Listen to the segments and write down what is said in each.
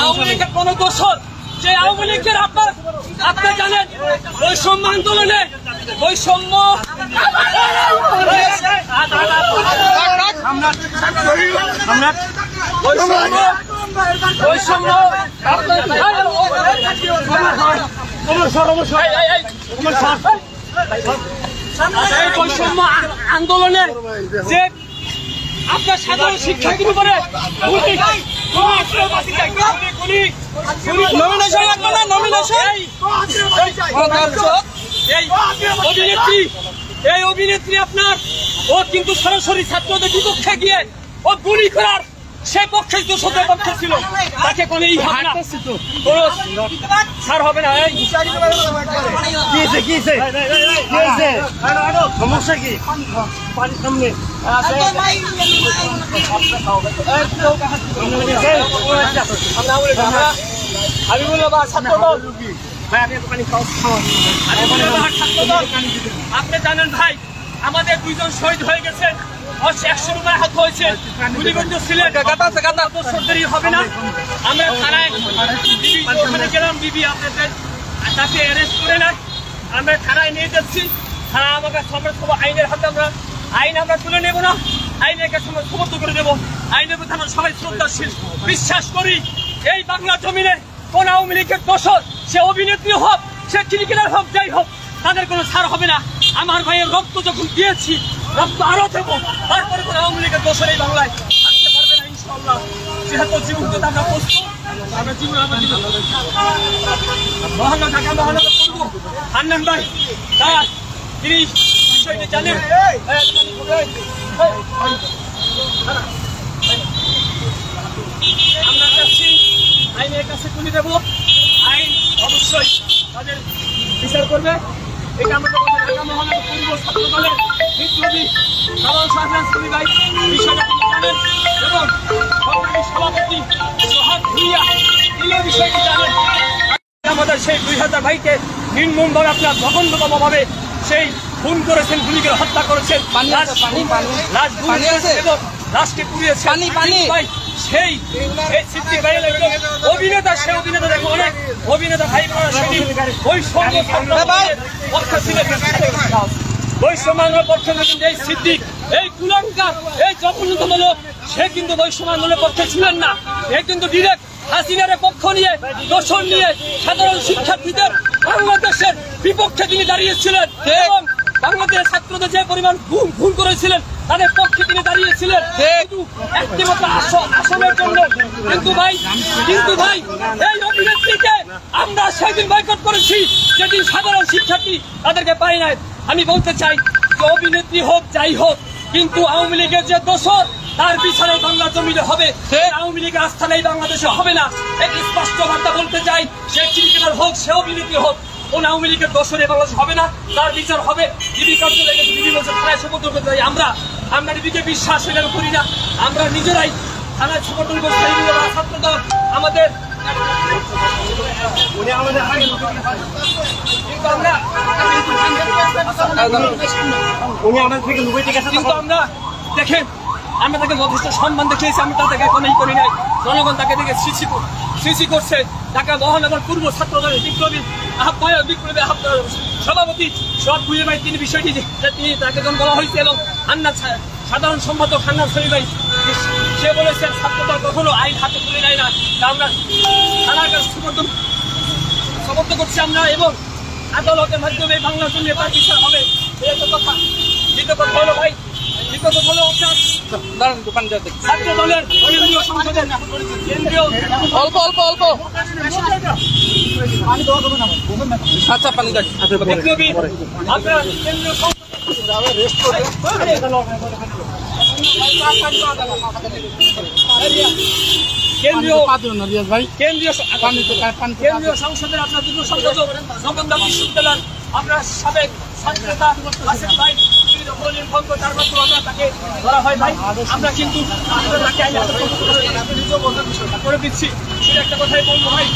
আওয়ামী লীগের কোন দোষর যে আওয়ামী লীগের আপনি জানেন বৈষম্য আন্দোলনে বৈষম্য বৈষম্য আন্দোলনে যে আপনার সাধারণ শিক্ষার্থীর উপরে এই অভিনেত্রী আপনার ও কিন্তু সরাসরি ছাত্রদের বিপক্ষে গিয়ে ও গুলি করার সে পক্ষে দোষদের পক্ষে ছিল তাকে কোনো ছাড় হবে না। সমস্যা কি আপনি জানেন ভাই আমাদের দুইজন শহীদ হয়ে গেছে 100 রুপায় হাত হয়েছে গুলিবদ্ধ ছিলেন হবে না। আমরা থানায় গেলাম বিবি আপনাদের তাকে অ্যারেস্ট করে না আমরা থানায় নিয়ে যাচ্ছি। থানা আমাকে আইনের হাতে আইন আমরা তুলে নেব না, আইনের কাছে আমরা সমর্থ করে দেবো। আইনের প্রতি আমরা সবাই শ্রদ্ধাশীল। বিশ্বাস করি এই বাংলা জমিনে কোন আওয়ামী লীগের দোষর সে অভিনেত্রী হোক সে ক্রিকেটার হোক যাই হোক তাদের কোনো ছাড় হবে না। আমার ভাইয়ের রক্ত যখন দিয়েছি রক্ত আরো দেবো, তারপরে কোনো আওয়ামী লীগের দোষর এই বাংলায় থাকতে পারবে না ইনশাআল্লাহ। যেহেতু জীবন আমরা প্রস্তুত, আমরা জীবন মহানগর ঢাকা মহানগর করবো। হান্নান ভাই তার তিনি বিষয়টি জানেন। আমরা চাচ্ছি আইনের কাছে তুলে দেবো, আইন অবশ্যই তাদের বিচার করবে। এটা আমরা ঢাকা মহানগর পূর্ব ছাত্র দলের বিপ্লবী সাধারণ সভাপতি ভাই বিষয়টা তিনি জানেন এবং সভাপতি সোহাগ ভুইয়া তিনি বিষয়টি জানেন। আমাদের সেই 2000 ভাইকে নির্মমভাবে আপনার জঘন্যতমভাবে সেই খুন করেছেন, গুলি করে হত্যা করেছেন, লাশকে পুড়িয়েছেন। সেই সিদ্দিক ভাই অভিনেতা, সে অভিনেতা দেখো অনেক অভিনেতা ভাই বৈষম্যের পক্ষে কিন্তু এই সিদ্দিক এই কুলাঙ্কার এই জঘন্যতম লোক সে কিন্তু বৈষম্য আন্দোলনের পক্ষে ছিলেন না। এ কিন্তু ডিরেক্ট হাসিনার পক্ষ নিয়ে দোষণ নিয়ে সাধারণ শিক্ষার্থীদের বাংলাদেশের বিপক্ষে তিনি দাঁড়িয়েছিলেন এবং বাংলাদেশের ছাত্রদের যে পরিমাণ ভুল করেছিলেন তাদের পক্ষে তিনি দাঁড়িয়েছিলেন একটিমাত্র আসনের জন্য। কিন্তু ভাই এই অভিনেত্রীকে আমরা সেদিন বয়কট করেছি যেদিন সাধারণ শিক্ষার্থী তাদেরকে পাই নাই। আমি বলতে চাই যে অভিনেত্রী হোক যাই হোক কিন্তু আওয়ামী লীগের যে দোষর তার বিচারে বাংলা জমিনে হবে, আওয়ামী লীগের আস্থা নেই বাংলাদেশে হবে না। এক স্পষ্ট বার্তা বলতে চাই, সে ক্রিকেটার হোক সে অভিনেত্রী হোক কোন আওয়ামী লীগের দোষরে বাংলাদেশ হবে না, তার বিচার হবে। ডিবি কার্যালয়ে ডিবি বলছে থানায় সমর্থন করতে চাই। আমরা ডিবিকে বিশ্বাস করি না, আমরা নিজেরাই থানায় সমর্থন করতে চাই। ছাত্রদল আমাদের আমরা দেখেন আমরা তাকে যথেষ্ট সম্মান দেখিয়েছি, আমি তাদেরকে কোনোই করি নাই। জনগণ তাকে দেখে সৃষ্টি করছে। ঢাকা মহানগর পূর্ব ছাত্র দলের বিপ্লবী সভাপতি সোহাগ ভুইয়া ভাই তিনি বিষয়টি তিনি তাকে যখন বলা হয়েছে এবং সাধারণ সম্পাদক হান্নান শরীফ ভাই সে বলেছেন ছাত্রদল কখনো আইন হাতে তুলে নেয় না। আমরা থানার কাছে সমর্থন করছি আমরা এবং আদালতের মাধ্যমে বাংলার জন্য তার বিচার হবে। কথা দ্বিতীয় কথা হলো ভাই ছাত্র দলের কেন্দ্রীয় সংসদের আচ্ছা পানি কেন্দ্রীয় সংসদের আপনার যুগ্ম সম্পাদক জগন্নাথ বিশ্ববিদ্যালয়ের আপনার সাবেক ছাত্রনেতা আসিফ ভাই তাকে ধরা হয় ভাই। আমরা কিন্তু করে দিচ্ছি সেটা একটা কথাই বলবো ভাই।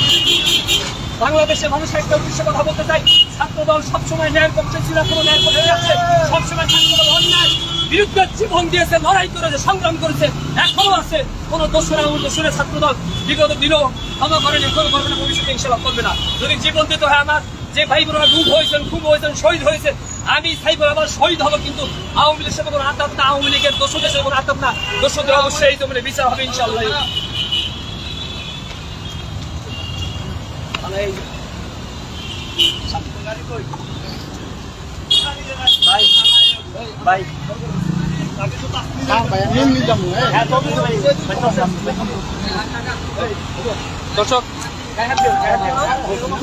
বাংলাদেশের মানুষের একটা উদ্দেশ্যে কথা বলতে চাই, ছাত্রদল সবসময় ন্যায়ের পক্ষে ছিল, কোনো ন্যায়ের পক্ষে আছে, সবসময় ছাত্রদল অন্যায় বিরুদ্ধে জীবন দিয়েছে, লড়াই করেছে, সংগ্রাম করেছে, এখনো আছে। কোন দোষরা ছাত্রদল বিগত দিনও ক্ষমা করেনি, ক্ষমা করবে না, ভবিষ্যতে ইনশাআল্লাহ করবে না। যদি জীবন দিতে হয় আমার যে ভাই বোনেরা খুব হয়েছেন, শহীদ হয়েছে, আমি সাইবুল আবার শহীদ হবো, কিন্তু আওয়ামী লীগের সাথে কোনো আতাত না, আওয়ামী লীগের দোষদের সাথে কোনো আতাত না। দোষদের অবশ্যই এই জমিনে বিচার হবে ইনশাআল্লাহ।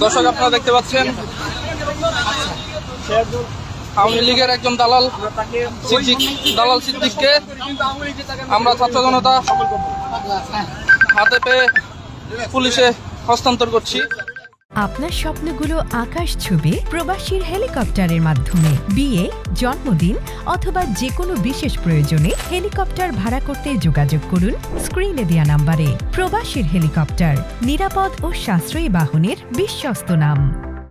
দর্শক আপনারা দেখতে পাচ্ছেন আওয়ামী লীগের একজন দালাল সিদ্দিককে আমরা ছাত্র জনতা হাতে পেয়ে পুলিশে হস্তান্তর করছি। আপনার স্বপ্নগুলো আকাশ ছুবে প্রবাসীর হেলিকপ্টারের মাধ্যমে। বিয়ে, জন্মদিন অথবা যে কোনো বিশেষ প্রয়োজনে হেলিকপ্টার ভাড়া করতে যোগাযোগ করুন স্ক্রিনে দেয়া নাম্বারে। প্রবাসীর হেলিকপ্টার, নিরাপদ ও সাশ্রয়ী বাহনের বিশ্বস্ত নাম।